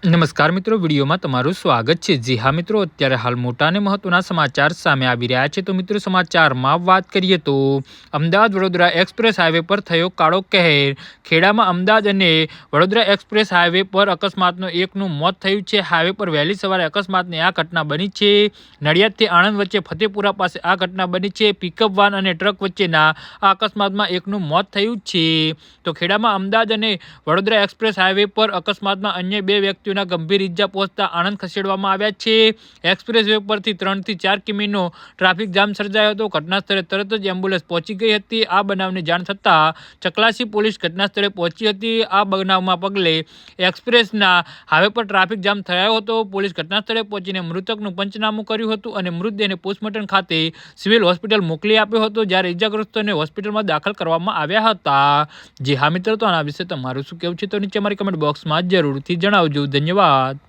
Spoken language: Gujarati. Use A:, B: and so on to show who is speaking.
A: નમસ્કાર મિત્રો, વિડીયોમાં તમારું સ્વાગત છે। જી હા મિત્રો, અત્યારે હાલ મોટા અને મહત્વના સમાચાર સામે આવી રહ્યા છે। તો મિત્રો, સમાચારમાં વાત કરીએ તો અમદાવાદ વડોદરા એક્સપ્રેસ હાઈવે પર થયો કાળો કહેર। ખેડામાં અમદાવાદ અને વડોદરા એક્સપ્રેસ હાઈવે પર અકસ્માતનો એકનું મોત થયું છે। હાઈવે પર વહેલી સવારે અકસ્માતની આ ઘટના બની છે। નડિયાદથી આણંદ વચ્ચે ફતેપુરા પાસે આ ઘટના બની છે। પિકઅપ વાન અને ટ્રક વચ્ચેના આ અકસ્માતમાં એકનું મોત થયું છે। તો ખેડામાં અમદાવાદ અને વડોદરા એક્સપ્રેસ હાઈવે પર અકસ્માતમાં અન્ય બે વ્યક્તિઓ ગંભીર ઇજા પહોંચતા આણંદ ખસેડવામાં આવ્યા છે। એક્સપ્રેસ વે પરથી 3 થી 4 કિમીનો ટ્રાફિક જામ સર્જાયો હતો। ઘટના સ્થળે તરત જ એમ્બ્યુલન્સ પહોંચી ગઈ હતી। આ બનાવની જાણ થતાં ચકલાસી પોલીસ ઘટના સ્થળે પહોંચી હતી। આ બનાવમાં પગલે એક્સપ્રેસના હાઈવે પર ટ્રાફિક જામ થયો હતો। પોલીસ ઘટના સ્થળે પહોંચીને મૃતકનું પંચનામું કર્યું હતું અને મૃતદેહને પોસ્ટમોર્ટમ ખાતે સિવિલ હોસ્પિટલ મોકલી આપ્યો હતો, જ્યારે ઇજાગ્રસ્તોને હોસ્પિટલમાં દાખલ કરવામાં આવ્યા હતા। જી હા મિત્રો, તો આના વિશે તમારું શું કહેવું છે તો નીચે અમારી કમેન્ટ બોક્સમાં જરૂરથી જણાવજો। ધન્યવાદ।